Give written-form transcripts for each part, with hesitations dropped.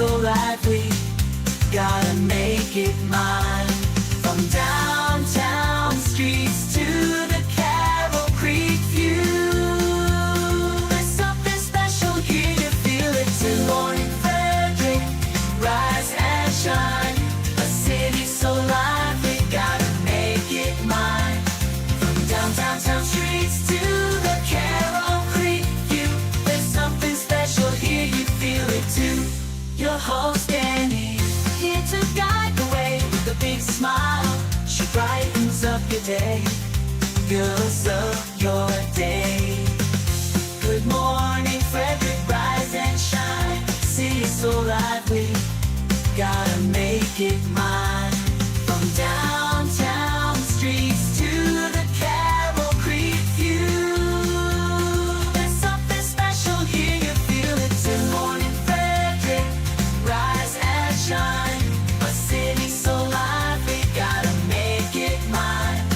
so lively, gotta make it mine. From downtown streets to the Carroll Creek view, there's something special here, you feel it too. Morning Frederick, rise and shine. A city so lively, gotta make it mine. From downtown streets to the Carroll Creek view, there's something special here, you feel it too. Your host Dani, here to guide the way with a big smile. She brightens up your day, girls of your day. Good morning Frederick, rise and shine. City so lively, gotta make it mine. From downtown streets to the Carroll Creek view, there's something special here, you feel it too. Morning Frederick, rise and shine. A city so lively, gotta make it mine.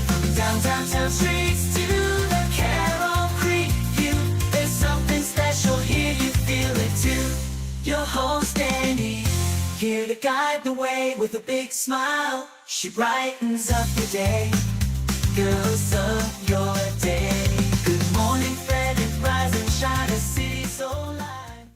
From downtown streets to the Carroll Creek view, there's something special here, you feel it too. Your host Dani, here to guide the way with a big smile. She brightens up your day, girls of your day. Good morning Frederick, rise and shine. A city so live.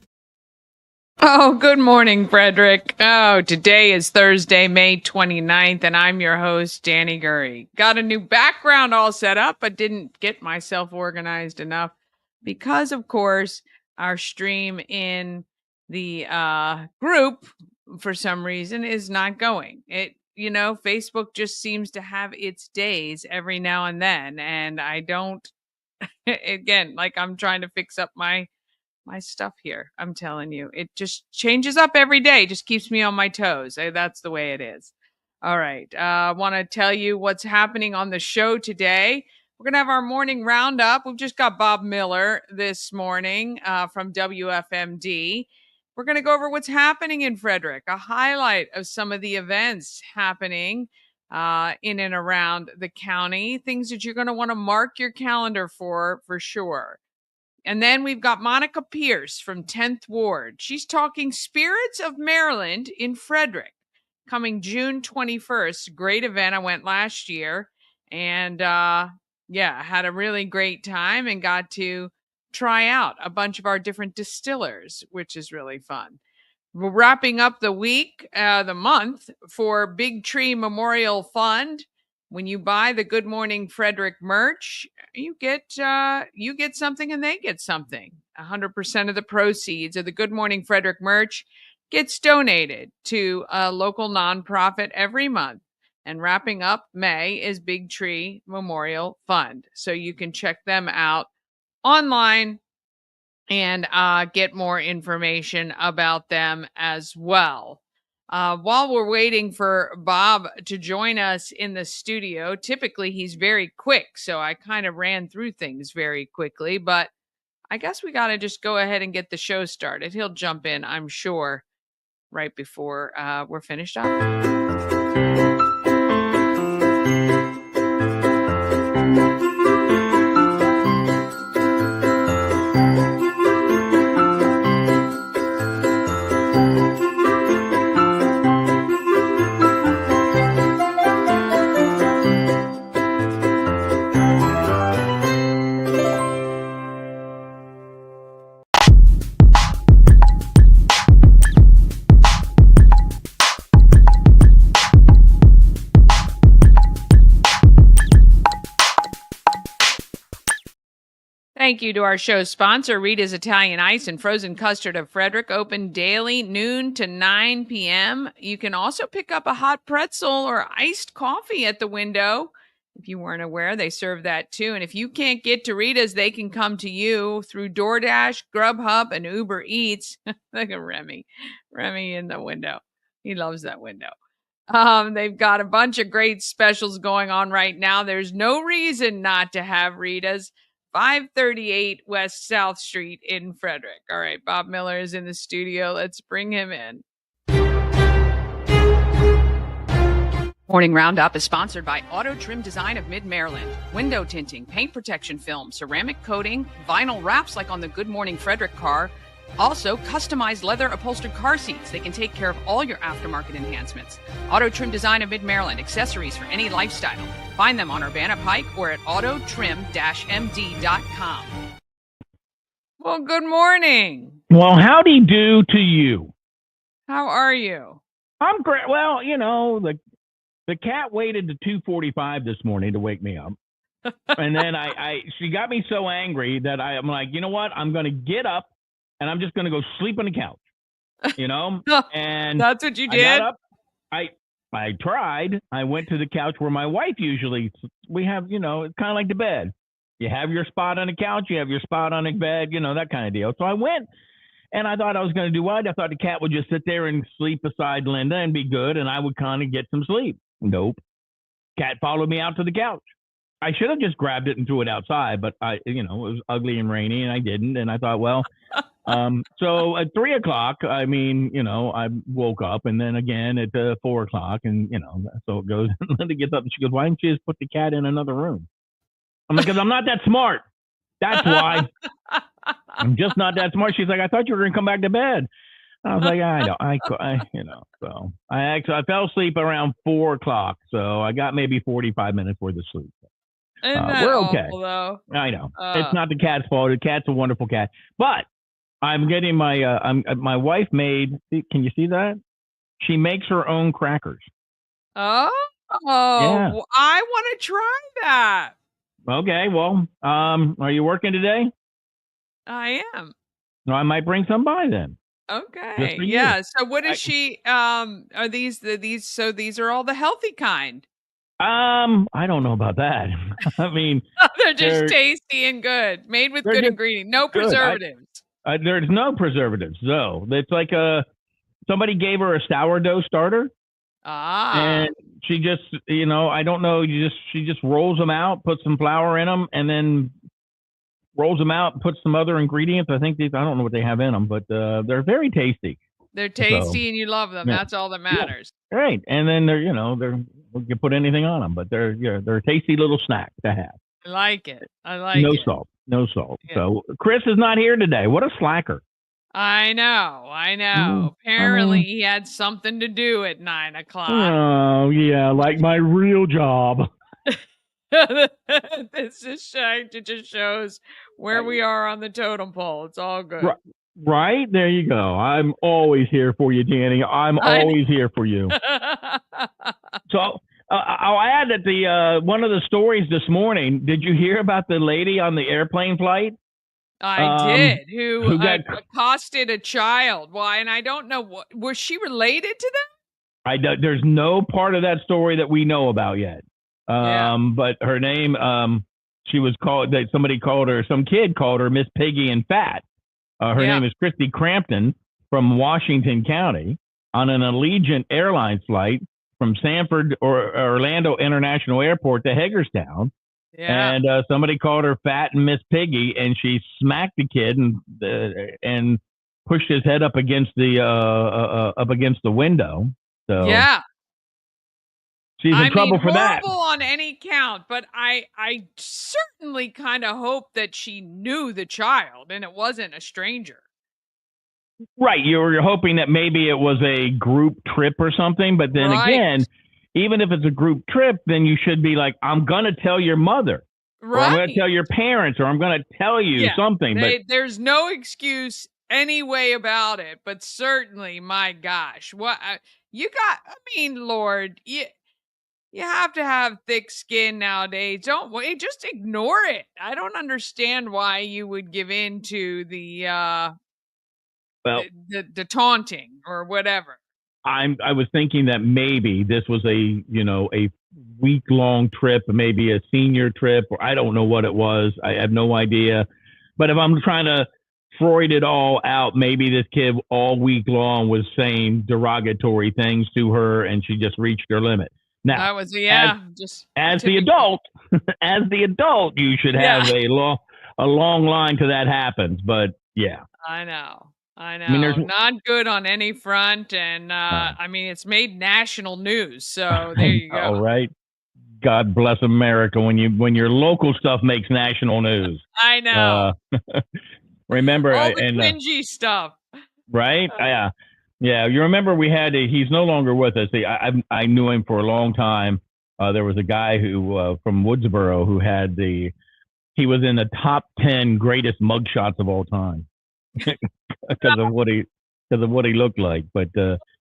Oh, good morning, Frederick. Oh, today is Thursday, May 29th, and I'm your host, Dani Gurrie. Got a new background all set up, but didn't get myself organized enough because, of course, our stream in the group, for some reason, is not going. Facebook just seems to have its days every now and then, and I don't, again, like I'm trying to fix up my stuff here. I'm telling you, it just changes up every day, just keeps me on my toes. That's the way it is. All right. I want to tell you what's happening on the show today. We're going to have our morning roundup. We've just got Bob Miller this morning from WFMD. We're going to go over what's happening in Frederick, a highlight of some of the events happening in and around the county, things that you're going to want to mark your calendar for sure. And then we've got Monica Pearce from 10th Ward. She's talking Spirits of Maryland in Frederick, coming June 21st. Great event. I went last year and had a really great time and got to try out a bunch of our different distillers, which is really fun. We're wrapping up the month for Big Tree Memorial Fund. When you buy the Good Morning Frederick merch, you get something and they get something. 100% of the proceeds of the Good Morning Frederick merch gets donated to a local nonprofit every month. And wrapping up May is Big Tree Memorial Fund. So you can check them out online and get more information about them as well. While we're waiting for Bob to join us in the studio, typically he's very quick, so I kind of ran through things very quickly, but I guess we got to just go ahead and get the show started. He'll jump in, I'm sure, right before we're finished up. Thank you to our show's sponsor, Rita's Italian Ice and Frozen Custard of Frederick, open daily, noon to 9 p.m. You can also pick up a hot pretzel or iced coffee at the window. If you weren't aware, they serve that too. And if you can't get to Rita's, they can come to you through DoorDash, Grubhub, and Uber Eats. Look at Remy in the window. He loves that window. They've got a bunch of great specials going on right now. There's no reason not to have Rita's. 538 West South Street in Frederick. All right, Bob Miller is in the studio. Let's bring him in. Morning Roundup is sponsored by Auto Trim Design of Mid-Maryland. Window tinting, paint protection film, ceramic coating, vinyl wraps like on the Good Morning Frederick car, Also, customized leather upholstered car seats. They can take care of all your aftermarket enhancements. Auto Trim Design of Mid-Maryland. Accessories for any lifestyle. Find them on Urbana Pike or at autotrim-md.com. Well, good morning. Well, howdy do to you. How are you? I'm great. Well, the cat waited to 2:45 this morning to wake me up. And then she got me so angry that I'm like, you know what? I'm going to get up and I'm just going to go sleep on the couch, and that's what you did. I got up. I tried. I went to the couch where my wife usually, we have, it's kind of like the bed. You have your spot on the couch, you have your spot on the bed, that kind of deal. So I went and I thought I was going to do what? I thought the cat would just sit there and sleep beside Linda and be good. And I would kind of get some sleep. Nope. Cat followed me out to the couch. I should have just grabbed it and threw it outside, but it was ugly and rainy and I didn't. And I thought, well, so at 3:00, I woke up and then again at 4:00 and, so it goes. Linda gets up and she goes, why didn't you just put the cat in another room? I'm like, because I'm not that smart. That's why. I'm just not that smart. She's like, I thought you were going to come back to bed. I was like, I know. So I fell asleep around 4:00. So I got maybe 45 minutes worth of sleep. We're okay. Awful, though? I know. It's not the cat's fault. The cat's a wonderful cat. But I'm getting my wife made, can you see that? She makes her own crackers. Oh, yeah. I want to try that. Okay. Well, are you working today? I am. No, I might bring some by then. Okay. Yeah. So what is she, are these are all the healthy kind? I don't know about that. I mean, they're just tasty and good, made with good ingredients, no preservatives. There's no preservatives, though. It's like somebody gave her a sourdough starter. And she just, I don't know. She just rolls them out, puts some flour in them, and then rolls them out, puts some other ingredients. I don't know what they have in them, but they're very tasty. They're tasty and you love them. Yeah. That's all that matters. Yeah. Right. And then they're, you can put anything on them, but they're a tasty little snack to have. I like it. No salt. Yeah. So Chris is not here today. What a slacker. I know. Apparently he had something to do at 9:00. Oh yeah. Like my real job. This just shows where we are on the totem pole. It's all good. Right? There you go. I'm always here for you, Dani. I'm always here for you. So I'll add that the one of the stories this morning, did you hear about the lady on the airplane flight? I did, who got accosted a child. Why? And I don't know, was she related to them? There's no part of that story that we know about yet. But her name, she was called, some kid called her Miss Piggy and Fat. Her name is Christy Crampton from Washington County on an Allegiant Airlines flight from Sanford or Orlando International Airport to Hagerstown. Yeah. And somebody called her Fat and Miss Piggy, and she smacked the kid and pushed his head up against the window. So yeah. She's in trouble for that. Horrible on any count, but I certainly kind of hope that she knew the child and it wasn't a stranger. Right. You're hoping that maybe it was a group trip or something, but then again, even if it's a group trip, then you should be like, I'm going to tell your mother. Right. Or I'm going to tell your parents, or I'm going to tell you something. There's no excuse any way about it, but certainly, my gosh, Lord, you have to have thick skin nowadays. Just ignore it. I don't understand why you would give in to the taunting or whatever. I was thinking that maybe this was a week-long trip, maybe a senior trip, or I don't know what it was. I have no idea. But if I'm trying to Freud it all out, maybe this kid all week long was saying derogatory things to her, and she just reached her limit. Now, that was as the adult, you should have a long line to that happens. But yeah, I know. Not good on any front, and it's made national news. So there you go. All right. God bless America when your local stuff makes national news. I know. Remember, All the cringy stuff. right? Yeah. Yeah. You remember he's no longer with us. I knew him for a long time. There was a guy who, from Woodsboro who he was in the top 10 greatest mugshots of all time because of what he looked like. But,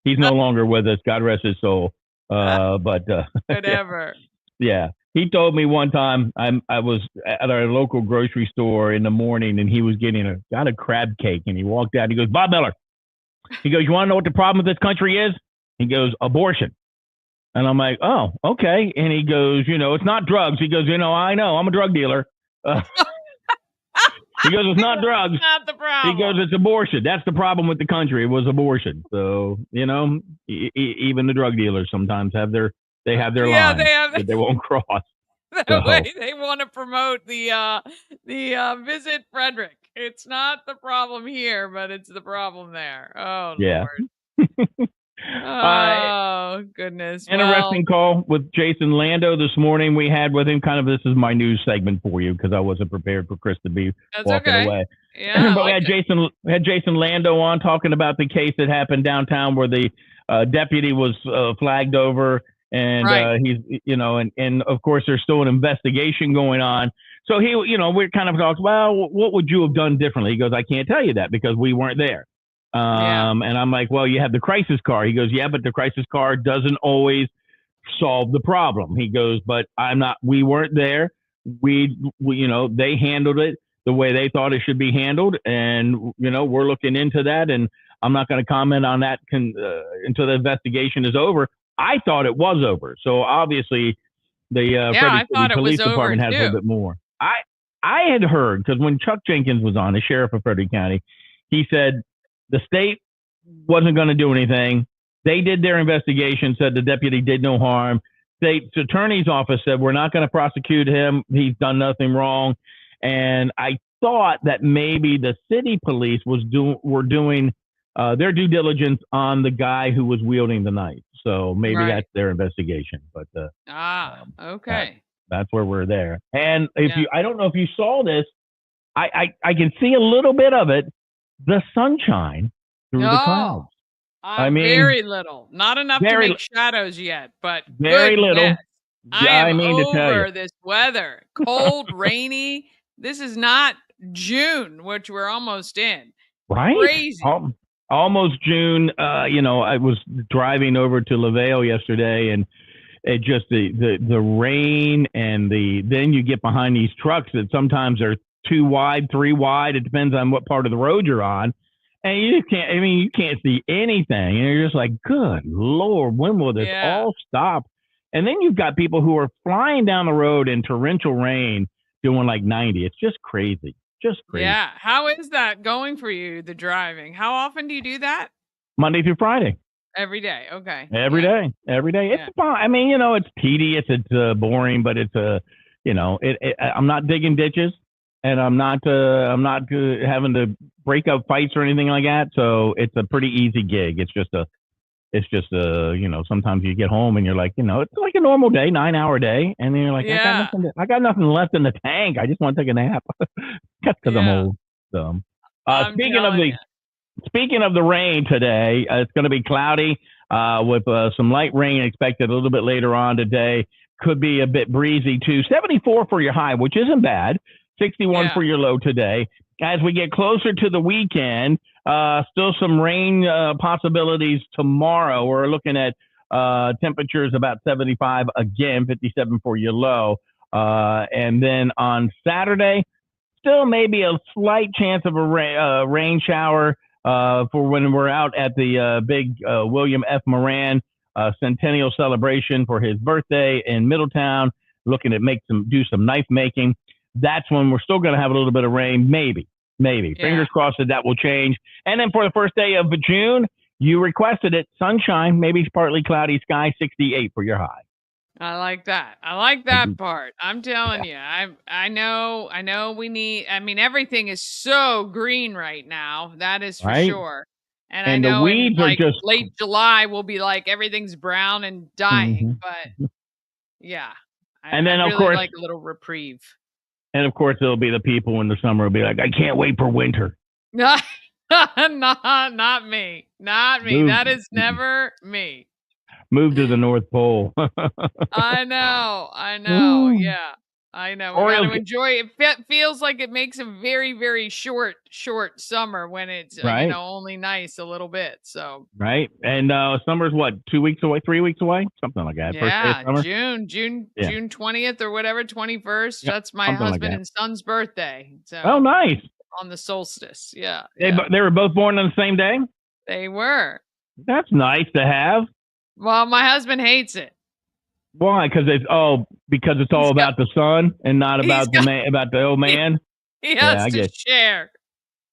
he's no longer with us. God rest his soul. Whatever. Yeah. He told me one time I was at our local grocery store in the morning and he was got a crab cake and he walked out. He goes, Bob Miller. He goes, you want to know what the problem with this country is? He goes, abortion. And I'm like, oh, okay. And he goes, it's not drugs. He goes, I know. I'm a drug dealer. He goes, it's not drugs. Not the problem. He goes, it's abortion. That's the problem with the country. It was abortion. So, even the drug dealers sometimes have their lines that they won't cross. The way they want to promote the Visit Frederick. It's not the problem here, but it's the problem there. Oh, yeah. Lord. Oh, goodness. Interesting call with Jason Lando this morning. We had with him this is my news segment for you because I wasn't prepared for Chris to be walking away. Yeah, but we had Jason Lando on talking about the case that happened downtown where the deputy was flagged over. And he's, and of course, there's still an investigation going on. So we kind of talked, well, what would you have done differently? He goes, I can't tell you that because we weren't there. And I'm like, well, you have the crisis car. He goes, yeah, but the crisis car doesn't always solve the problem. He goes, but we weren't there. We they handled it the way they thought it should be handled. And, we're looking into that. And I'm not going to comment on that until the investigation is over. I thought it was over. So obviously the Frederick City Police Department has a little bit more. I had heard, because when Chuck Jenkins was on, the sheriff of Frederick County, he said the state wasn't going to do anything. They did their investigation, said the deputy did no harm. State's attorney's office said, we're not going to prosecute him. He's done nothing wrong. And I thought that maybe the city police were doing their due diligence on the guy who was wielding the knife. So maybe that's their investigation. But okay. That's where we're there. And I don't know if you saw this, I can see a little bit of it, the sunshine through the clouds. I mean, very little, not enough to make shadows yet, but very little. I mean, over this weather, cold, rainy. This is not June, which we're almost in. Right? Crazy. Almost June. I was driving over to LaVale yesterday, and it just the rain and then you get behind these trucks that sometimes are 2 wide, 3 wide. It depends on what part of the road you're on, and you can't see anything, and you're just like, good Lord, when will this all stop? And then you've got people who are flying down the road in torrential rain doing like 90. It's just crazy. Just crazy. Yeah. How is that going for you, the driving? How often do you do that? Monday through Friday. Every day. Okay. Every day. It's fun. I mean, it's tedious. It's boring, but it's I'm not digging ditches, and I'm not having to break up fights or anything like that. So it's a pretty easy gig. It's just sometimes you get home and you're like, it's like a normal day, 9-hour day. And then you're like, I got nothing left in the tank. I just want to take a nap. That's because I'm old. So, speaking of the rain today, it's going to be cloudy with some light rain expected a little bit later on today. Could be a bit breezy too. 74 for your high, which isn't bad. 61 for your low today. As we get closer to the weekend, still some rain possibilities tomorrow. We're looking at temperatures about 75 again, 57 for your low. And then on Saturday, still maybe a slight chance of a rain shower for when we're out at the big William F. Moran centennial celebration for his birthday in Middletown, looking at do some knife making. That's when we're still going to have a little bit of rain, maybe. Fingers crossed that will change. And then for the first day of June, you requested it, sunshine, maybe partly cloudy sky, 68 for your high. I like that. I like that part. I'm telling you, I know we need, everything is so green right now. That is for sure. And I know the weeds are just late July will be like everything's brown and dying, but yeah. And then I of really course, like a little reprieve. And of course, there'll be the people in the summer will be like, I can't wait for winter. Not me. Not me. Move, That is never me. move to the North Pole. I know. I know. Ooh. Yeah. I know. We got to Orioles, enjoy it. Feels like it makes a very, very short summer when it's, right? only nice a little bit. So, Right. And summer's what, 2 weeks away, 3 weeks away? Something like that. First day of yeah, summer? June Yeah. 20th or whatever, 21st. Yeah. That's my Something like husband that. and son's birthday. Oh, So, nice. on the solstice. Yeah. They, Yeah. they were both born on the same day? They were. That's nice to have. Well, my husband hates it. Why? Because it's all He's got, about the son and not he's about the got, man, about the old man. he Yeah, has I to guess. share.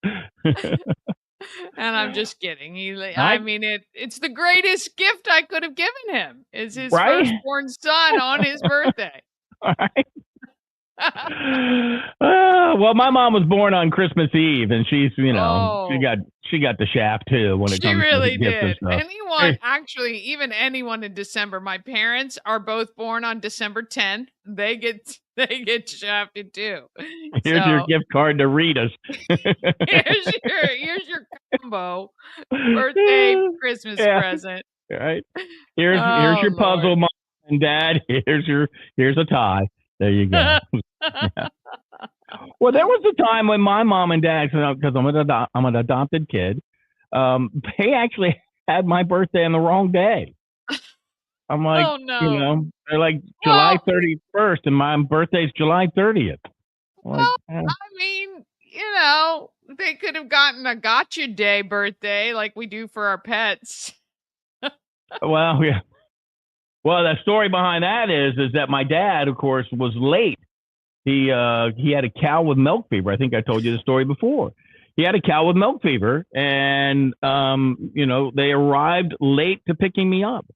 And I'm just kidding. I I mean, it's the greatest gift I could have given him is his right. firstborn son on his birthday. All right. Well, my mom was born on Christmas Eve, and she's Oh, she got the shaft too when it she comes to the really gifts and did. stuff. Actually, even anyone in December. My parents are both born on December 10th. They get shafted too. Here's your So gift card to read us. here's your combo birthday Christmas Yeah, present. right. Here's Oh your puzzle, Lord. mom and dad. Here's a tie. There you go. Yeah. Well, there was a time when my mom and dad, because I'm an adopted kid, they actually had my birthday on the wrong day. I'm like, Oh no. they're like July Well, 31st, and my birthday's July 30th. I'm like, well, I mean, they could have gotten a gotcha day birthday like we do for our pets. well, yeah. Well, the story behind that is that my dad, of course, was late. He had a cow with milk fever. I think I told you the story before. He had a cow with milk fever, and they arrived late to picking me up.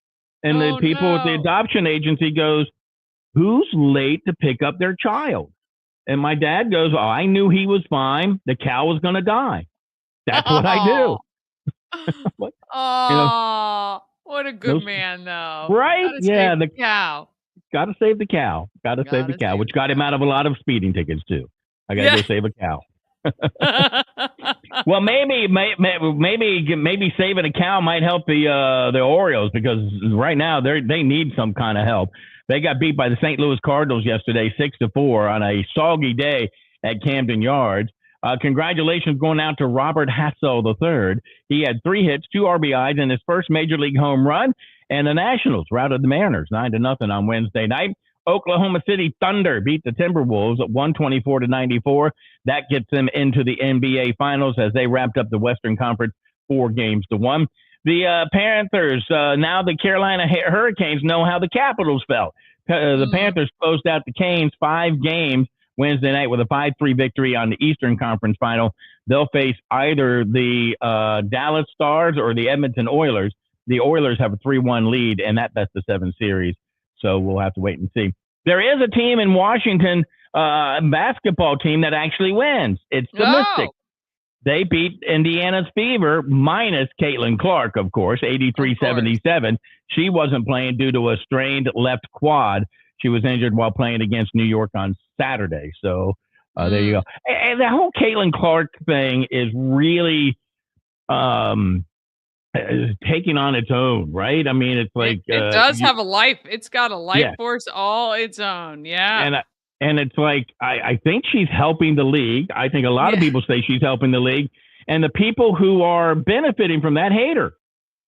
And the Oh people at the no. adoption agency goes, "Who's late to pick up their child?" And my dad goes, "Oh, I knew he was fine. The cow was going to die. That's what I do." Oh. What? Oh, what a good No, man though. right? Gotta Yeah, save the cow. got to save the cow. Got to save the Gotta cow, save which the got him cow. out of a lot of speeding tickets too. I got to Yeah. go save a cow. Well, maybe saving a cow might help the Orioles, because right now they need some kind of help. They got beat by the St. Louis Cardinals yesterday, 6-4 on a soggy day at Camden Yards. Congratulations going out to Robert Hassell III. He had 3 hits, 2 RBIs in his first major league home run, and the Nationals routed the Mariners 9-0 on Wednesday night. Oklahoma City Thunder beat the Timberwolves at 124-94. That gets them into the NBA Finals as they wrapped up the Western Conference 4-1. The Panthers, now the Carolina Hurricanes know how the Capitals felt. The Panthers closed out the Canes 5 games Wednesday night with a 5-3 victory on the Eastern Conference Final. They'll face either the Dallas Stars or the Edmonton Oilers. The Oilers have a 3-1 lead, and that's the 7 series. So we'll have to wait and see. There is a team in Washington, basketball team that actually wins. It's the Mystics. They beat Indiana's Fever, minus Caitlin Clark, of course, 83-77. She wasn't playing due to a strained left quad. She was injured while playing against New York on Saturday. So there you go. And the whole Caitlin Clark thing is really taking on its own, right? I mean, it's like it does have a life. It's got a life force all its own. Yeah. And it's like, I think she's helping the league. I think a lot of people say she's helping the league. And the people who are benefiting from that hate her.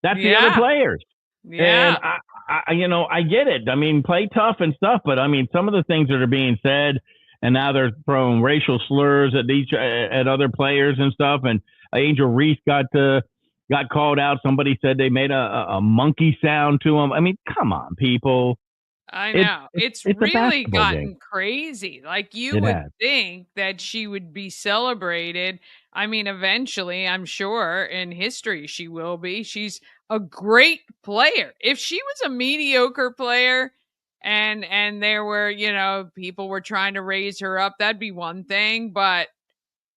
That's the other players. Yeah. And I get it. I mean, play tough and stuff, but I mean, some of the things that are being said, and now they're throwing racial slurs at other players and stuff. And Angel Reese got called out. Somebody said they made a monkey sound to him. I mean, come on, people. I know. It's really gotten crazy. Like, you would think that she would be celebrated. I mean, eventually, I'm sure in history she will be. She's a great player. If she was a mediocre player and there were, people were trying to raise her up, that'd be one thing. But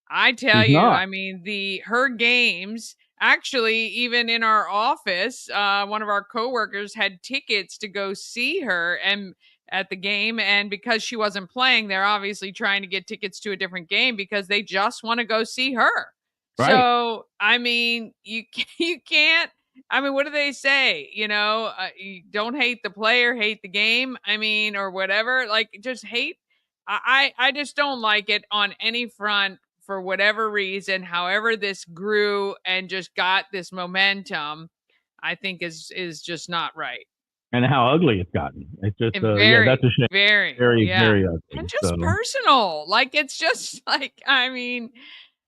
I tell you, I mean, her games, actually, even in our office, one of our coworkers had tickets to go see her, and at the game. And because she wasn't playing, they're obviously trying to get tickets to a different game because they just want to go see her. Right. So, I mean, you can't. I mean, what do they say? You don't hate the player, hate the game. I mean, or whatever. Like, just hate. I just don't like it on any front for whatever reason. However, this grew and just got this momentum, I think is just not right. And how ugly it's gotten. It's just Very, that's a shame. very, Very ugly. and just personal. Like it's just like, I mean,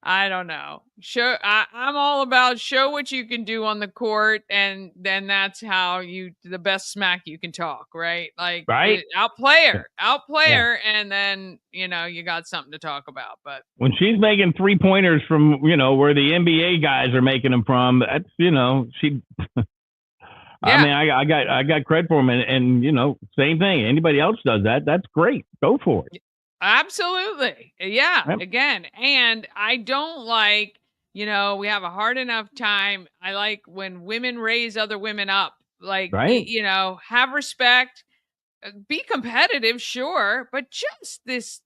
I don't know. I'm all about show what you can do on the court, and then that's how the best smack you can talk, right? Like outplay her, and then you got something to talk about. But when she's making 3-pointers from where the NBA guys are making them from, that's she. I mean, I got credit for them, and same thing. Anybody else does that, that's great. Go for it. Absolutely. Yeah. Yep. Again, and I don't like, we have a hard enough time. I like when women raise other women up, like, have respect, be competitive, sure, but just this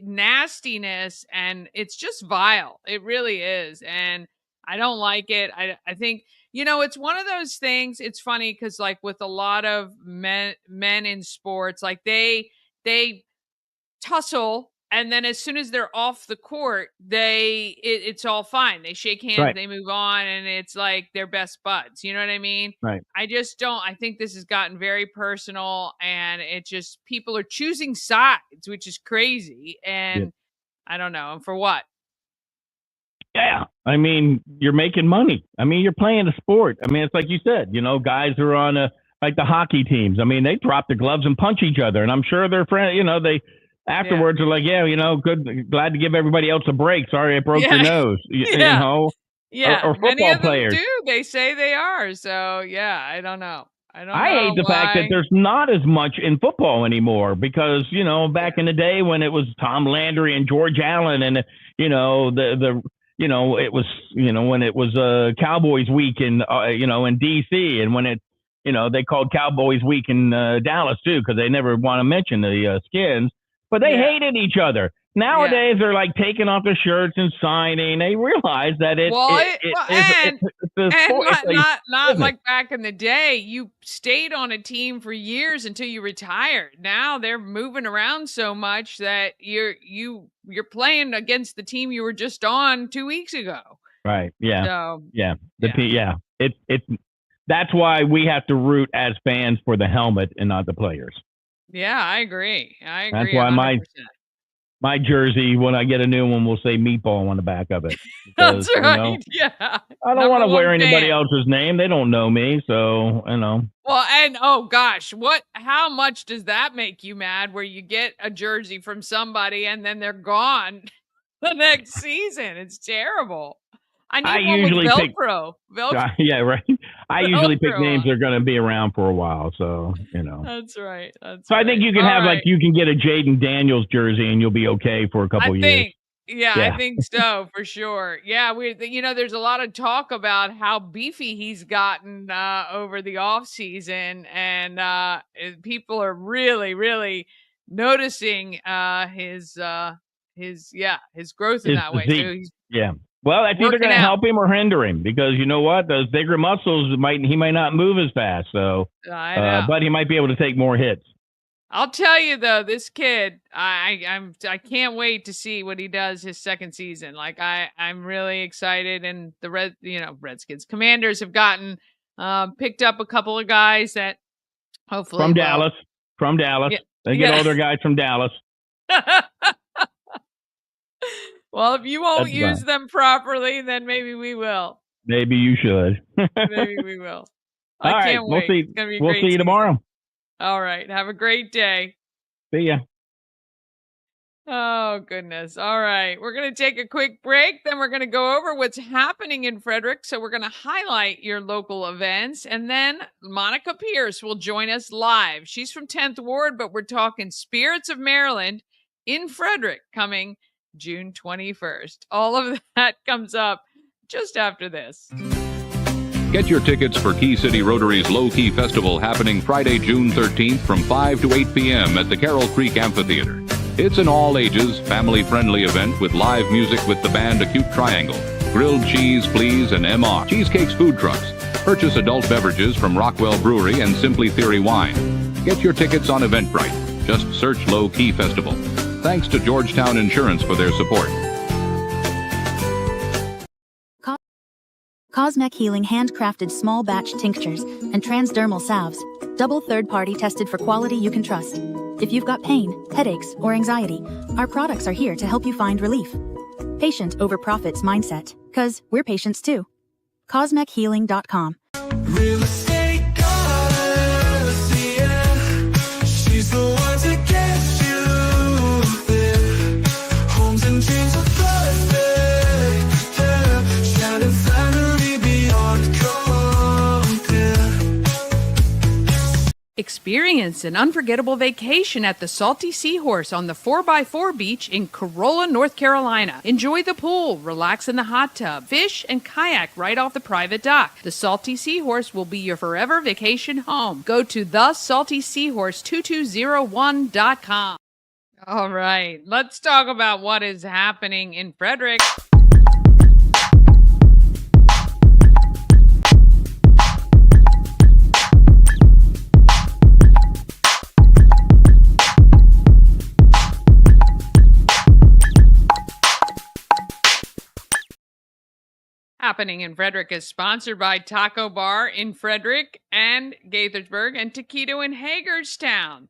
nastiness, and it's just vile. It really is. And I don't like it. I think, it's one of those things. It's funny because like with a lot of men in sports, like they tussle, and then as soon as they're off the court, it's all fine. They shake hands, they move on, and it's like they're best buds. You know what I mean? Right. I just don't. I think this has gotten very personal, and it just people are choosing sides, which is crazy. And I don't know. And for what? Yeah. I mean, you're making money. I mean, you're playing a sport. I mean, it's like you said, guys are on like the hockey teams. I mean, they drop the gloves and punch each other, and I'm sure their friends, they afterwards are like, good, glad to give everybody else a break. Sorry, I broke your nose. Yeah. Or football many of them players. They say they are. So yeah, I don't know. I hate the fact that there's not as much in football anymore because, back in the day when it was Tom Landry and George Allen and, it was, when it was Cowboys week in DC, and when it, they called Cowboys week in Dallas too, because they never want to mention the Skins, but they hated each other. Nowadays, they're like taking off their shirts and signing. They realize that not like back in the day. You stayed on a team for years until you retired. Now they're moving around so much that you're playing against the team you were just on 2 weeks ago. Right. Yeah. So, It's that's why we have to root as fans for the helmet and not the players. Yeah, I agree. That's why 100%. My jersey, when I get a new one, will say meatball on the back of it. Because, that's right. Yeah. I don't want to wear anybody else's name. They don't know me, so Well, and oh gosh, how much does that make you mad where you get a jersey from somebody and then they're gone the next season? It's terrible. I usually pick Velcro. Yeah, right. I usually pick names that are going to be around for a while, so That's right. I think you can you can get a Jaden Daniels jersey and you'll be okay for a couple years. I think so for sure. Yeah, there's a lot of talk about how beefy he's gotten over the off season, and people are really, really noticing his growth in that way. So well, I think they're going to help him or hinder him because you know what? Those bigger muscles he might not move as fast. So, but he might be able to take more hits. I'll tell you though, this kid, I can't wait to see what he does his second season. Like I'm really excited, and the Redskins Commanders have gotten picked up a couple of guys that hopefully from Dallas. Yeah. They get all their guys from Dallas. Well, if you won't use them properly, then maybe we will. Maybe you should. Maybe we will. I can't wait. We'll see you tomorrow. All right. Have a great day. See ya. Oh, goodness. All right. We're going to take a quick break. Then we're going to go over what's happening in Frederick. So we're going to highlight your local events. And then Monica Pearce will join us live. She's from 10th Ward, but we're talking Spirits of Maryland in Frederick coming June 21st. All of that comes up just after this. Get your tickets for Key City Rotary's Low Key Festival happening Friday, June 13th from 5 to 8 p.m. at the Carroll Creek Amphitheater. It's an all-ages, family-friendly event with live music with the band Acute Triangle, Grilled Cheese, Please, and MR, Cheesecakes food trucks. Purchase adult beverages from Rockwell Brewery and Simply Theory Wine. Get your tickets on Eventbrite. Just search Low Key Festival. Thanks to Georgetown Insurance for their support. Cosmec Healing handcrafted small batch tinctures and transdermal salves, double third-party tested for quality you can trust. If you've got pain, headaches, or anxiety, our products are here to help you find relief. Patient over profits mindset, 'cause we're patients too. CosmecHealing.com. Real estate goddess, yeah. She's the one to get you there. Homes and dreams are perfect, yeah. Shining family beyond compare. Experience an unforgettable vacation at the Salty Seahorse on the 4x4 beach in Corolla, North Carolina. Enjoy the pool, relax in the hot tub, fish, and kayak right off the private dock. The Salty Seahorse will be your forever vacation home. Go to thesaltyseahorse2201.com. All right, let's talk about what is happening in Frederick. Happening in Frederick is sponsored by Taco Bar in Frederick and Gaithersburg and Taquito in Hagerstown.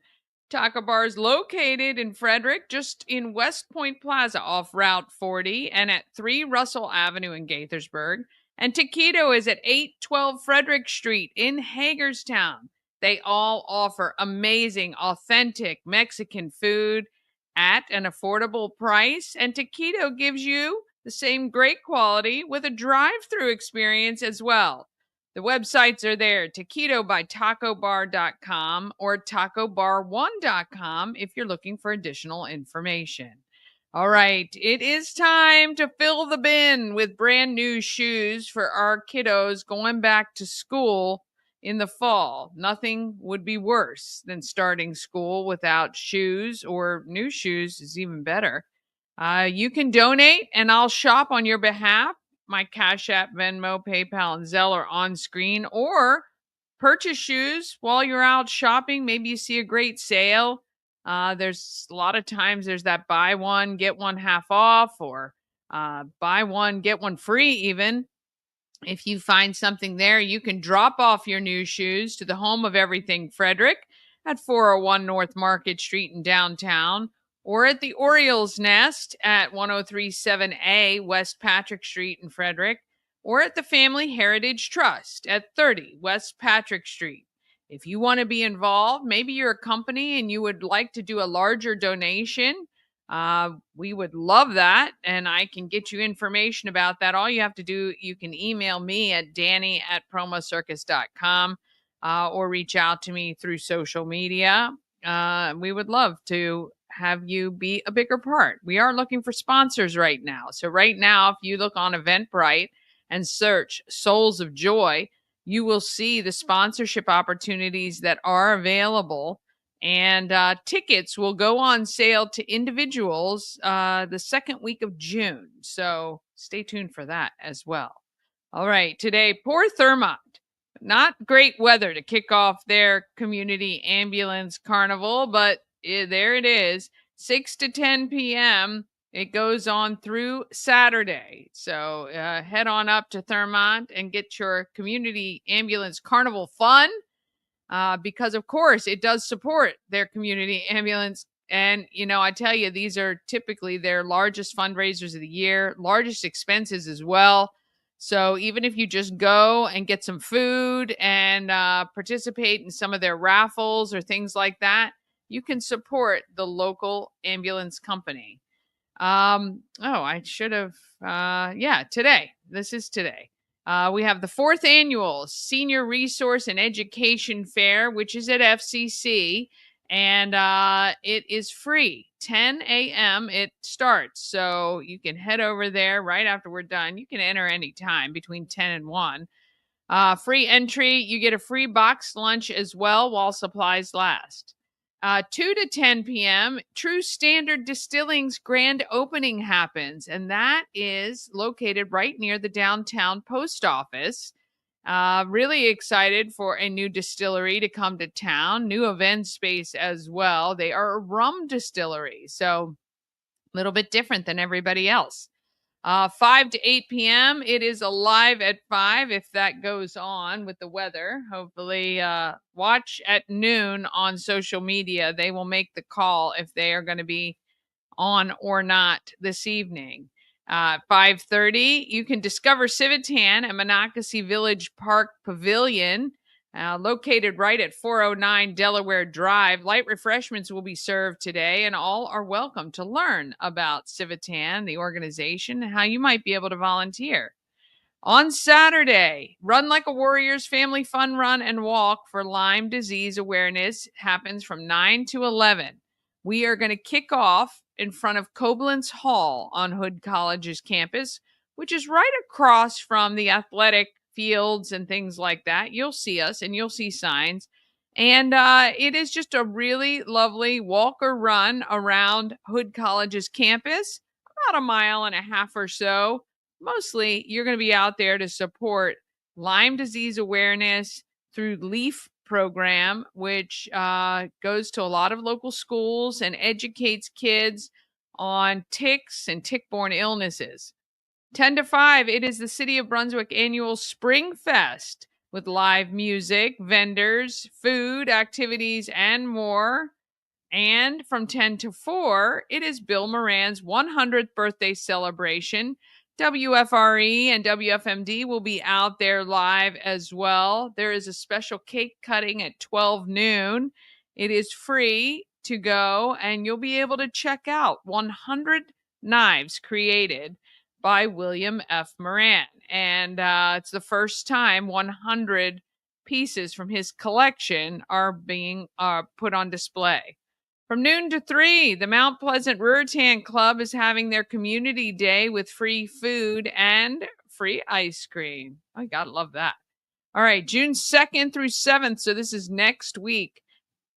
Taco Bar is located in Frederick, just in West Point Plaza off Route 40 and at 3 Russell Avenue in Gaithersburg. And Taquito is at 812 Frederick Street in Hagerstown. They all offer amazing, authentic Mexican food at an affordable price. And Taquito gives you the same great quality with a drive-through experience as well. The websites are there, taquitobytacobar.com or tacobar1.com if you're looking for additional information. All right, it is time to fill the bin with brand new shoes for our kiddos going back to school in the fall. Nothing would be worse than starting school without shoes, or new shoes is even better. You can donate and I'll shop on your behalf. My Cash App, Venmo, PayPal, and Zelle are on screen. Or purchase shoes while you're out shopping. Maybe you see a great sale. There's a lot of times there's that buy one, get one half off, or buy one, get one free even. If you find something there, you can drop off your new shoes to the home of everything Frederick at 401 North Market Street in downtown, or at the Orioles Nest at 1037A West Patrick Street in Frederick, or at the Family Heritage Trust at 30 West Patrick Street. If you want to be involved, maybe you're a company and you would like to do a larger donation, we would love that, and I can get you information about that. All you have to do, you can email me at Dani@promocircus.com or reach out to me through social media. We would love to have you be a bigger part. We are looking for sponsors right now. So right now, if you look on Eventbrite and search Souls of Joy, you will see the sponsorship opportunities that are available. And tickets will go on sale to individuals the second week of June. So stay tuned for that as well. All right, today, poor Thermont. Not great weather to kick off their community ambulance carnival, but there it is, 6 to 10 p.m. It goes on through Saturday. So head on up to Thermont and get your community ambulance carnival fun. Because, of course, it does support their community ambulance. And, you know, I tell you, these are typically their largest fundraisers of the year, largest expenses as well. So even if you just go and get some food and participate in some of their raffles or things like that, you can support the local ambulance company. I should have, today. This is today. We have the 4th annual Senior Resource and Education Fair, which is at FCC, and it is free. 10 a.m. it starts, so you can head over there right after we're done. You can enter any time between 10 and 1. Free entry. You get a free boxed lunch as well while supplies last. 2 to 10 p.m., True Standard Distilling's grand opening happens, and that is located right near the downtown post office. Really excited for a new distillery to come to town, new event space as well. They are a rum distillery, so a little bit different than everybody else. 5 to 8 p.m. It is alive at 5 if that goes on with the weather. Hopefully, watch at noon on social media. They will make the call if they are going to be on or not this evening. 5:30, you can discover Civitan at Monocacy Village Park Pavilion, located right at 409 Delaware Drive. Light refreshments will be served today, and all are welcome to learn about Civitan, the organization, and how you might be able to volunteer. On Saturday, Run Like a Warriors Family Fun Run and Walk for Lyme Disease Awareness happens from 9 to 11. We are going to kick off in front of Koblenz Hall on Hood College's campus, which is right across from the athletic fields and things like that. You'll see us and you'll see signs. And it is just a really lovely walk or run around Hood College's campus, about a mile and a half or so. Mostly, you're going to be out there to support Lyme disease awareness through LEAF program, which goes to a lot of local schools and educates kids on ticks and tick-borne illnesses. 10 to 5, it is the City of Brunswick annual Spring Fest with live music, vendors, food, activities, and more. And from 10 to 4, it is Bill Moran's 100th birthday celebration. WFRE and WFMD will be out there live as well. There is a special cake cutting at 12 noon. It is free to go, and you'll be able to check out 100 knives created by William F. Moran. And it's the first time 100 pieces from his collection are being put on display. From noon to 3, the Mount Pleasant Ruritan Club is having their community day with free food and free ice cream. I gotta love that. All right, June 2nd through 7th, so this is next week.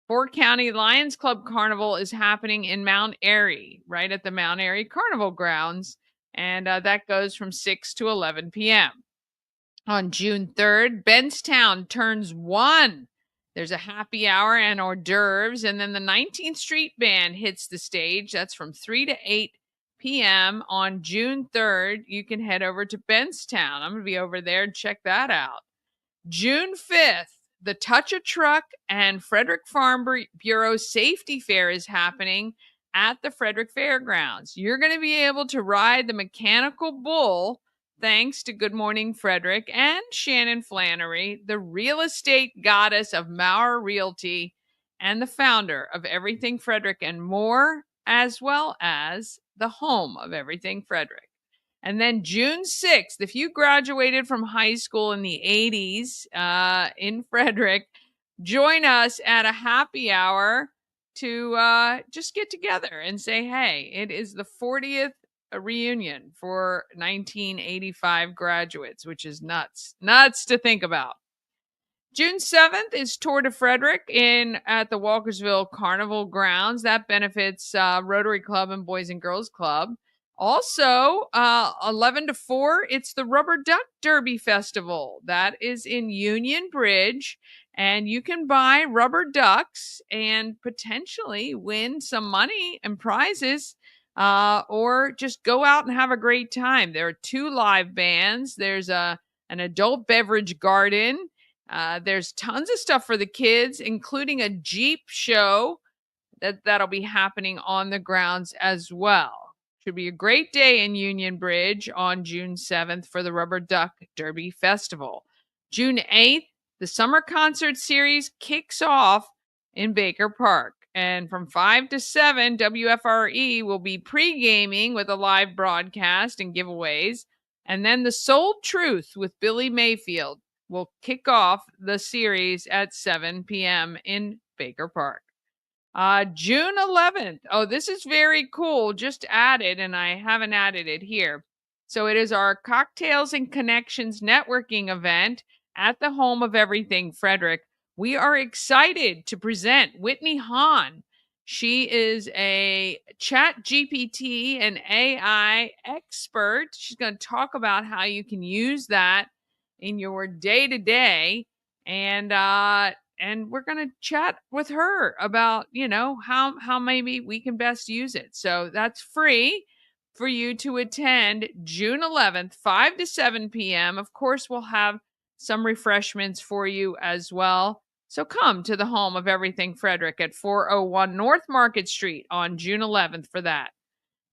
Fort County Lions Club Carnival is happening in Mount Airy, right at the Mount Airy Carnival grounds, and that goes from 6 to 11 p.m. On June 3rd, Benstown turns 1. There's a happy hour and hors d'oeuvres, and then the 19th Street Band hits the stage. That's from 3 to 8 p.m. on June 3rd. You can head over to Benstown. I'm going to be over there and check that out. June 5th, the Touch a Truck and Frederick Farm Bureau Safety Fair is happening at the Frederick Fairgrounds. You're going to be able to ride the mechanical bull thanks to Good Morning Frederick and Shannon Flannery, the real estate goddess of Maurer Realty and the founder of Everything Frederick and more, as well as the home of Everything Frederick. And then June 6th, if you graduated from high school in the 80s in Frederick, join us at a happy hour to just get together and say, hey, it is the 40th reunion for 1985 graduates, which is nuts to think about. June 7th is Tour de Frederick at the Walkersville Carnival grounds. That benefits Rotary Club and Boys and Girls Club. Also, 11 to 4, it's the Rubber Duck Derby Festival. That is in Union Bridge, and you can buy rubber ducks and potentially win some money and prizes, or just go out and have a great time. There are 2 live bands. There's an adult beverage garden. There's tons of stuff for the kids, including a Jeep show that'll be happening on the grounds as well. Should be a great day in Union Bridge on June 7th for the Rubber Duck Derby Festival. June 8th, the summer concert series kicks off in Baker Park. And from 5 to 7, WFRE will be pre-gaming with a live broadcast and giveaways. And then The Soul Truth with Billy Mayfield will kick off the series at 7 p.m. in Baker Park. June 11th. Oh, this is very cool. Just added, and I haven't added it here. So it is our Cocktails and Connections networking event at the home of everything Frederick, we are excited to present Whitney Hahn. She is a chat GPT and AI expert. She's going to talk about how you can use that in your day-to-day, and we're going to chat with her about, how maybe we can best use it. So that's free for you to attend June 11th, 5 to 7 p.m. Of course, we'll have some refreshments for you as well. So come to the home of everything Frederick at 401 North Market Street on June 11th for that.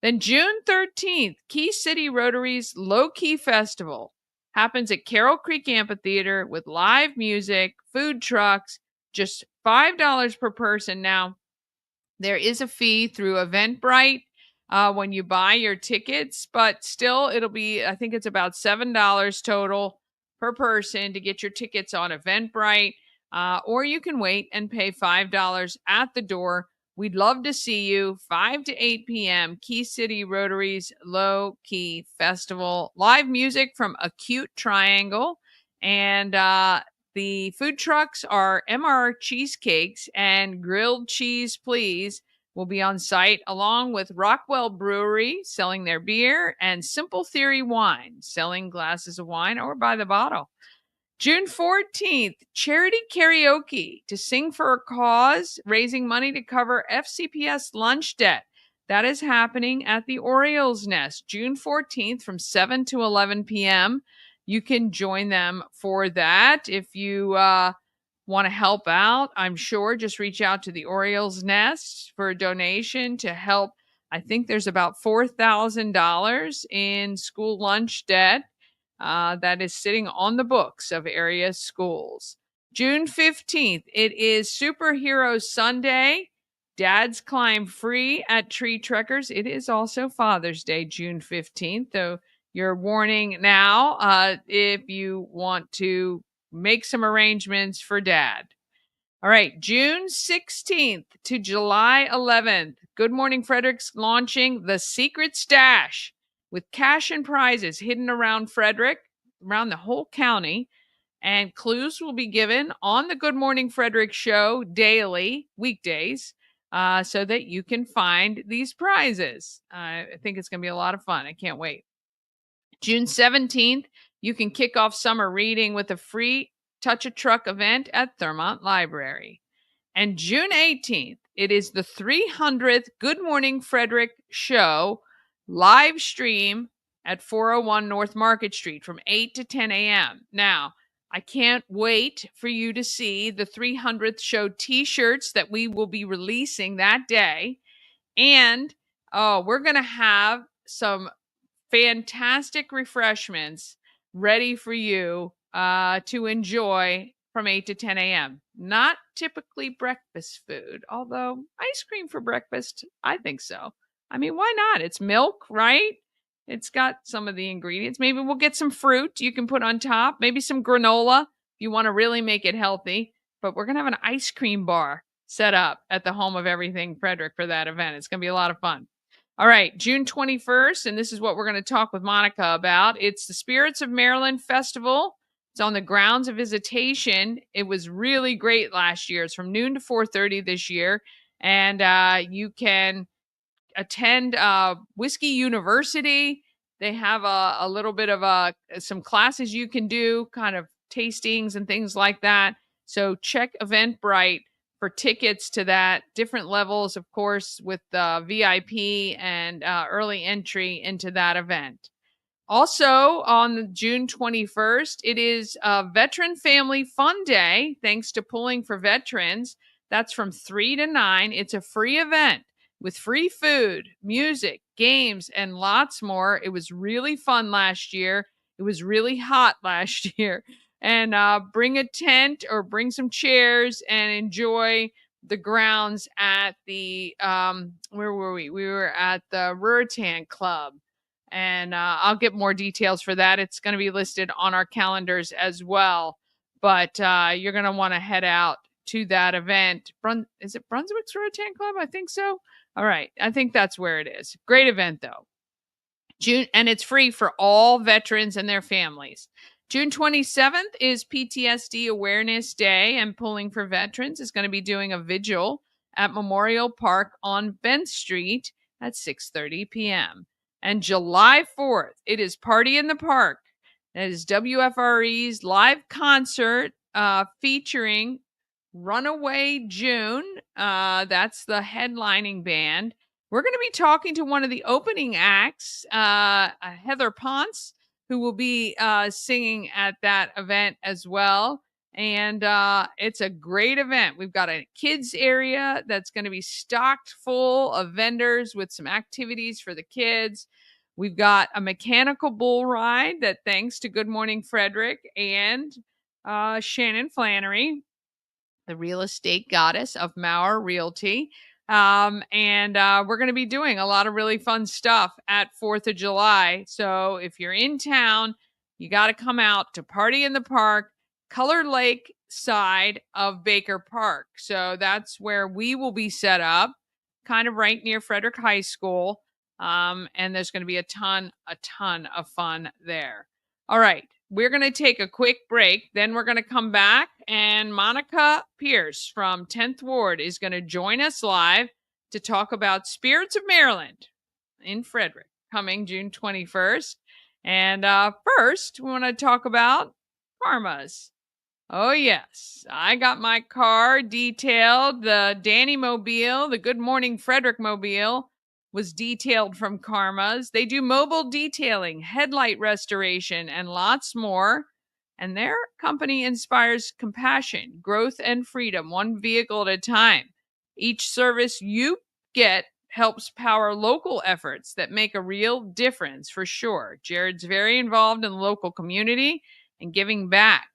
Then June 13th, Key City Rotary's Low Key Festival happens at Carroll Creek Amphitheater with live music, food trucks, just $5 per person. Now, there is a fee through Eventbrite when you buy your tickets, but still it'll be, I think it's about $7 total per person to get your tickets on Eventbrite, or you can wait and pay $5 at the door. We'd love to see you 5 to 8 p.m. Key City Rotary's Low Key Festival. Live music from Acute Triangle, and the food trucks are MR Cheesecakes and Grilled Cheese Please will be on site, along with Rockwell Brewery selling their beer and Simple Theory Wine selling glasses of wine or by the bottle. June 14th, charity karaoke to sing for a cause, raising money to cover FCPS lunch debt. That is happening at the Orioles Nest, June 14th from 7 to 11 p.m. You can join them for that. If you want to help out, I'm sure just reach out to the Orioles Nest for a donation to help. I think there's about $4,000 in school lunch debt that is sitting on the books of area schools. June 15th, it is Superhero Sunday. Dads climb free at Tree Trekkers. It is also Father's Day, June 15th. So you're warning now if you want to make some arrangements for Dad. All right, June 16th to July 11th. Good Morning Frederick's launching The Secret Stash with cash and prizes hidden around Frederick, around the whole county. And clues will be given on the Good Morning Frederick show daily, weekdays, so that you can find these prizes. I think it's going to be a lot of fun. I can't wait. June 17th, you can kick off summer reading with a free Touch a Truck event at Thurmont Library. And June 18th, it is the 300th Good Morning Frederick show live stream at 401 North Market Street from 8 to 10 a.m. Now, I can't wait for you to see the 300th show t-shirts that we will be releasing that day. And we're going to have some fantastic refreshments ready for you to enjoy from 8 to 10 a.m. Not typically breakfast food, although ice cream for breakfast, I think so. I mean, why not? It's milk, right? It's got some of the ingredients. Maybe we'll get some fruit you can put on top, maybe some granola if you want to really make it healthy. But we're going to have an ice cream bar set up at the home of everything Frederick for that event. It's going to be a lot of fun. All right, June 21st, and this is what we're going to talk with Monica about. It's the Spirits of Maryland Festival. It's on the grounds of Visitation. It was really great last year. It's from noon to 4:30 this year, and you can attend Whiskey University. They have a little bit of some classes you can do, kind of tastings and things like that. So check Eventbrite for tickets to that. Different levels, of course, with VIP and early entry into that event. Also, on June 21st, it is Veteran Family Fun Day, thanks to Pulling for Veterans. That's from 3 to 9. It's a free event with free food, music, games, and lots more. It was really fun last year. It was really hot last year. And bring a tent or bring some chairs and enjoy the grounds at the, where were we? We were at the Ruritan Club. And I'll get more details for that. It's going to be listed on our calendars as well. But you're going to want to head out to that event. Is it Brunswick's Ruritan Club? I think so. All right. I think that's where it is. Great event, though. June, and it's free for all veterans and their families. June 27th is PTSD Awareness Day, and Pulling for Veterans is going to be doing a vigil at Memorial Park on Bent Street at 6:30 p.m. And July 4th, it is Party in the Park. That is WFRE's live concert featuring Runaway June. That's the headlining band. We're going to be talking to one of the opening acts, Heather Ponce, who will be singing at that event as well. And it's a great event. We've got a kids area that's going to be stocked full of vendors with some activities for the kids. We've got a mechanical bull ride that, thanks to Good Morning Frederick and Shannon Flannery, the real estate goddess of Maurer Realty. And we're going to be doing a lot of really fun stuff at 4th of July. So if you're in town, you got to come out to Party in the Park, Color Lake side of Baker Park. So that's where we will be set up, kind of right near Frederick High School. And there's going to be a ton of fun there. All right. We're going to take a quick break. Then we're going to come back, and Monica Pearce from 10th Ward is going to join us live to talk about Spirits of Maryland in Frederick coming June 21st. And first, we want to talk about Karmas. Oh, yes. I got my car detailed. The Dani Mobile, the Good Morning Frederick Mobile, was detailed from Karma's. They do mobile detailing, headlight restoration, and lots more. And their company inspires compassion, growth, and freedom, one vehicle at a time. Each service you get helps power local efforts that make a real difference, for sure. Jared's very involved in the local community and giving back.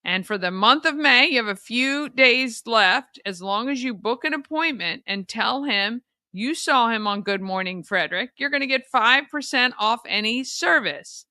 And for the month of May, you have a few days left. As long as you book an appointment and tell him you saw him on Good Morning Frederick, you're going to get 5% off any service.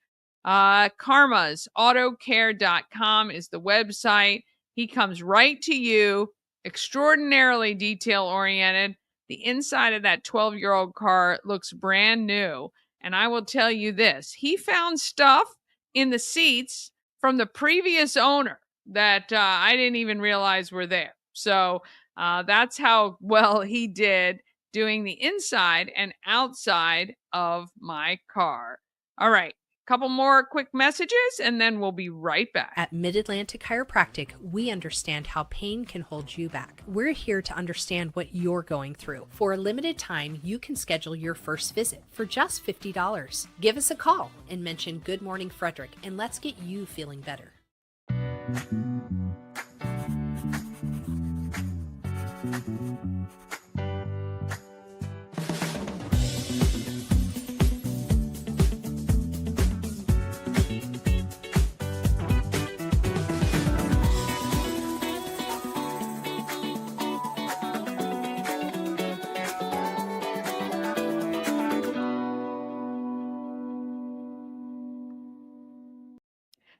KarmasAutoCare.com is the website. He comes right to you, extraordinarily detail-oriented. The inside of that 12-year-old car looks brand new. And I will tell you this, he found stuff in the seats from the previous owner that I didn't even realize were there. So that's how well he did doing the inside and outside of my car. All right, couple more quick messages, and then we'll be right back. At Mid-Atlantic Chiropractic, we understand how pain can hold you back. We're here to understand what you're going through. For a limited time, you can schedule your first visit for just $50. Give us a call and mention Good Morning Frederick, and let's get you feeling better.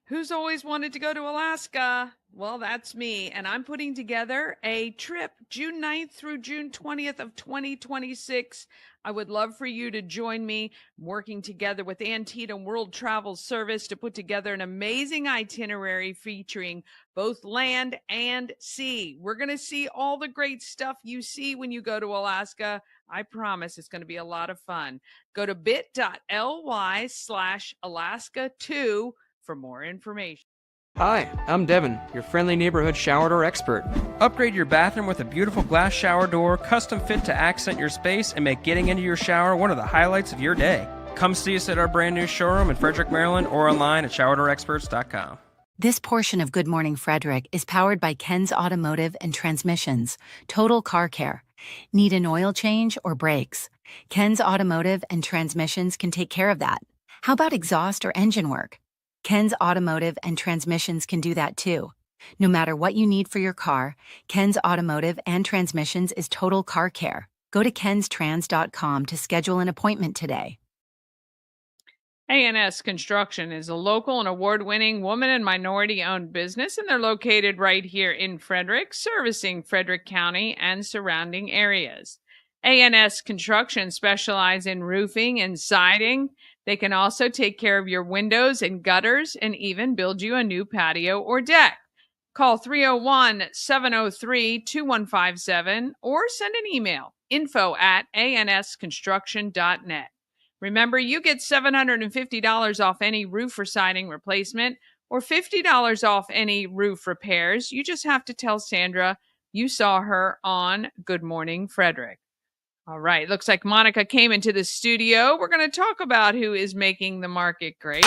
Who's always wanted to go to Alaska? Well, that's me, and I'm putting together a trip June 9th through June 20th of 2026. I would love for you to join me. I'm working together with Antietam World Travel Service to put together an amazing itinerary featuring both land and sea. We're going to see all the great stuff you see when you go to Alaska. I promise it's going to be a lot of fun. Go to bit.ly/Alaska2 for more information. Hi, I'm Devin, your friendly neighborhood shower door expert. Upgrade your bathroom with a beautiful glass shower door, custom fit to accent your space and make getting into your shower one of the highlights of your day. Come see us at our brand new showroom in Frederick, Maryland, or online at showerdoorexperts.com. This portion of Good Morning Frederick is powered by Ken's Automotive and Transmissions, Total Car Care. Need an oil change or brakes? Ken's Automotive and Transmissions can take care of that. How about exhaust or engine work? Ken's Automotive and Transmissions can do that too. No matter what you need for your car, Ken's Automotive and Transmissions is Total Car Care. Go to kenstrans.com to schedule an appointment today. A&S Construction is a local and award-winning woman and minority-owned business, and they're located right here in Frederick, servicing Frederick County and surrounding areas. A&S Construction specializes in roofing and siding. They can also take care of your windows and gutters and even build you a new patio or deck. Call 301-703-2157 or send an email, info@ansconstruction.net. Remember, you get $750 off any roof or siding replacement or $50 off any roof repairs. You just have to tell Sandra you saw her on Good Morning Frederick. All right. Looks like Monica came into the studio. We're going to talk about who is making the market great.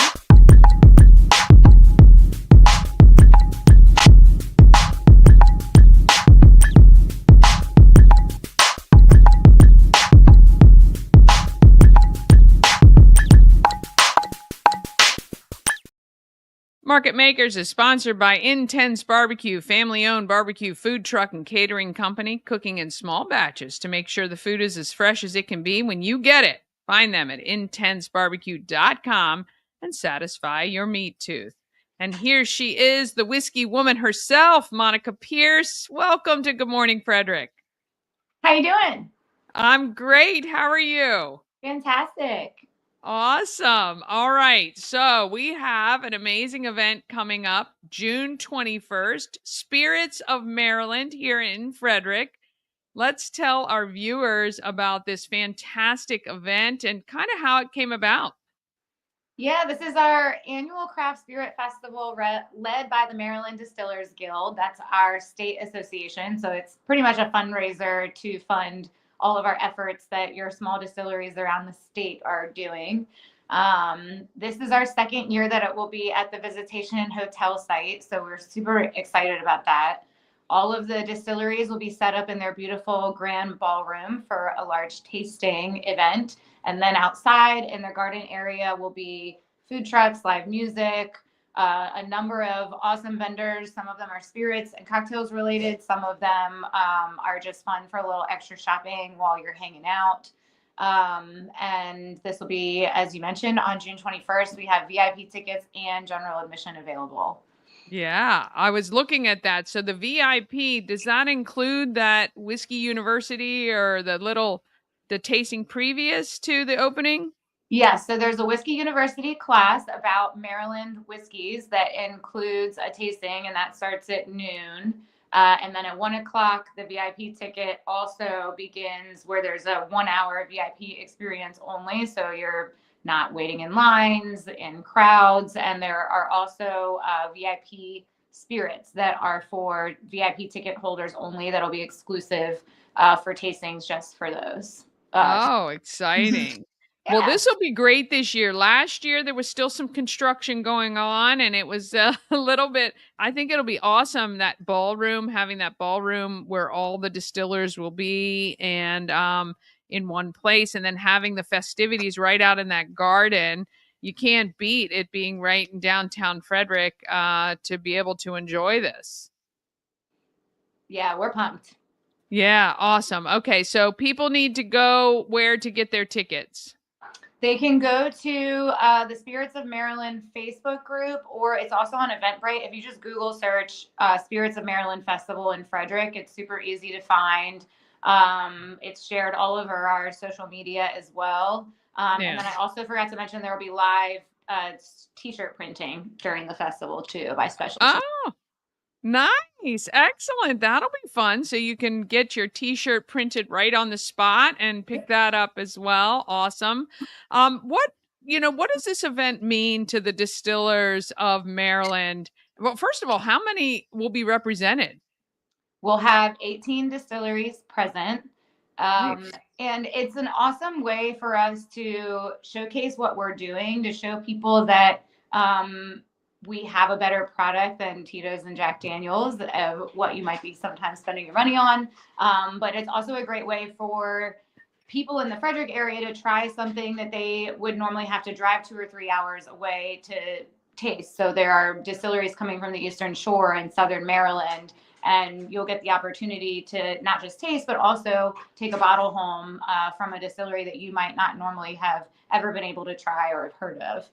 Market Makers is sponsored by Intense Barbecue, family-owned barbecue food truck and catering company, cooking in small batches to make sure the food is as fresh as it can be when you get it. Find them at intensebarbecue.com and satisfy your meat tooth. And here she is, the whiskey woman herself, Monica Pearce. Welcome to Good Morning Frederick. How you doing? I'm great. How are you? Fantastic. Awesome. All right. So we have an amazing event coming up June 21st, Spirits of Maryland here in Frederick. Let's tell our viewers about this fantastic event and kind of how it came about. Yeah, this is our annual Craft Spirit Festival led by the Maryland Distillers Guild. That's our state association. So it's pretty much a fundraiser to fund all of our efforts that your small distilleries around the state are doing. This is our second year that it will be at the Visitation Hotel site. So we're super excited about that. All of the distilleries will be set up in their beautiful grand ballroom for a large tasting event. And then outside in their garden area will be food trucks, live music, a number of awesome vendors. Some of them are spirits and cocktails related. Some of them are just fun for a little extra shopping while you're hanging out. And this will be, as you mentioned, on June 21st. We have VIP tickets and general admission available. Yeah, I was looking at that. So the VIP, does that include that Whiskey University or the tasting previous to the opening? Yes, so there's a Whiskey University class about Maryland whiskeys that includes a tasting, and that starts at noon. And then at 1 o'clock, the VIP ticket also begins where there's a 1 hour VIP experience only. So you're not waiting in lines, in crowds. And there are also VIP spirits that are for VIP ticket holders only that'll be exclusive for tastings just for those. Oh, exciting. Yeah. Well, this will be great this year. Last year, there was still some construction going on, and it was a little bit, I think it'll be awesome, that ballroom, having that ballroom where all the distillers will be and in one place, and then having the festivities right out in that garden. You can't beat it being right in downtown Frederick to be able to enjoy this. Yeah, we're pumped. Yeah, awesome. Okay, so people need to go where to get their tickets? They can go to the Spirits of Maryland Facebook group, or it's also on Eventbrite. If you just Google search Spirits of Maryland Festival in Frederick, it's super easy to find. It's shared all over our social media as well. And then I also forgot to mention there will be live t-shirt printing during the festival too by specialists. Oh, nice. Excellent. That'll be fun. So you can get your t-shirt printed right on the spot and pick that up as well. Awesome. What does this event mean to the distillers of Maryland? Well, first of all, how many will be represented? We'll have 18 distilleries present. Nice. And it's an awesome way for us to showcase what we're doing, to show people that we have a better product than Tito's and Jack Daniels, of what you might be sometimes spending your money on. But it's also a great way for people in the Frederick area to try something that they would normally have to drive 2 or 3 hours away to taste. So there are distilleries coming from the Eastern Shore and Southern Maryland, and you'll get the opportunity to not just taste, but also take a bottle home from a distillery that you might not normally have ever been able to try or have heard of.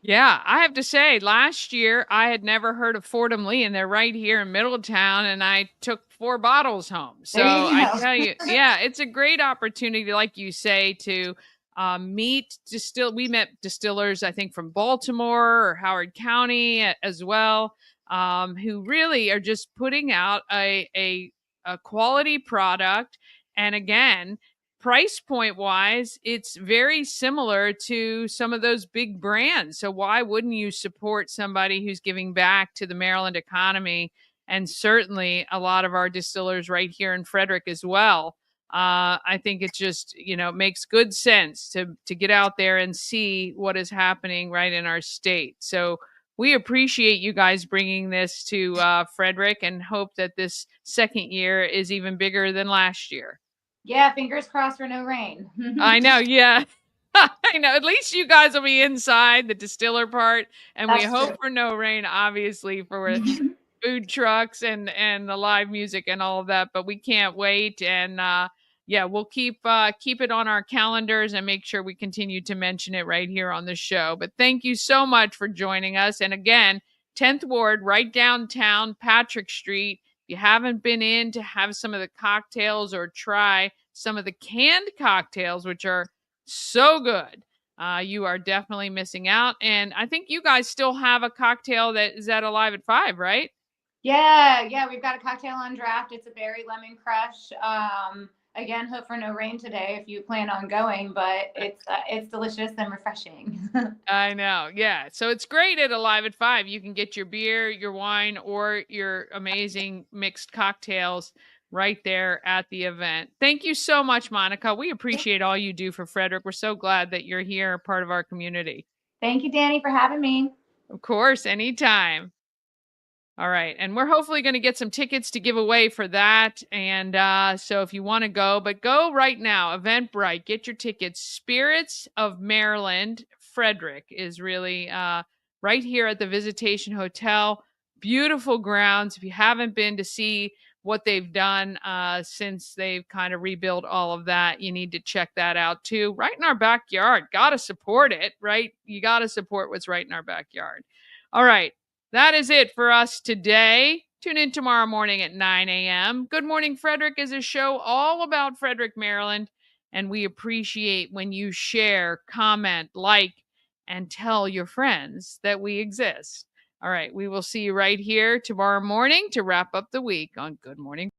Yeah, I have to say, last year I had never heard of Fordham Lee, and they're right here in Middletown, and I took 4 bottles home. So I tell you, yeah, it's a great opportunity, like you say, to We met distillers, I think, from Baltimore or Howard County as well, who really are just putting out a quality product. And again, price point wise, it's very similar to some of those big brands. So why wouldn't you support somebody who's giving back to the Maryland economy? And certainly a lot of our distillers right here in Frederick as well. I think it just, makes good sense to get out there and see what is happening right in our state. So we appreciate you guys bringing this to Frederick, and hope that this second year is even bigger than last year. Yeah, fingers crossed for no rain. I know, yeah. I know. At least you guys will be inside the distiller part, and we hope for no rain, obviously, for food trucks and the live music and all of that. But we can't wait, and we'll keep it on our calendars and make sure we continue to mention it right here on the show. But thank you so much for joining us. And again, 10th Ward, right downtown, Patrick Street. If you haven't been in to have some of the cocktails or try some of the canned cocktails, which are so good, you are definitely missing out. And I think you guys still have a cocktail that is at Alive at 5, right? Yeah, we've got a cocktail on draft. It's a berry lemon crush. Again, hope for no rain today if you plan on going, but it's delicious and refreshing. I know. Yeah. So it's great at Alive at 5. You can get your beer, your wine, or your amazing mixed cocktails right there at the event. Thank you so much, Monica. We appreciate all you do for Frederick. We're so glad that you're here, part of our community. Thank you, Dani, for having me. Of course, anytime. All right. And we're hopefully going to get some tickets to give away for that. And so if you want to go, but go right now, Eventbrite, get your tickets. Spirits of Maryland, Frederick is really right here at the Visitation Hotel. Beautiful grounds. If you haven't been to see what they've done since they've kind of rebuilt all of that, you need to check that out too. Right in our backyard. Got to support it, right? You got to support what's right in our backyard. All right. That is it for us today. Tune in tomorrow morning at 9 a.m. Good Morning Frederick is a show all about Frederick, Maryland, and we appreciate when you share, comment, like, and tell your friends that we exist. All right, we will see you right here tomorrow morning to wrap up the week on Good Morning.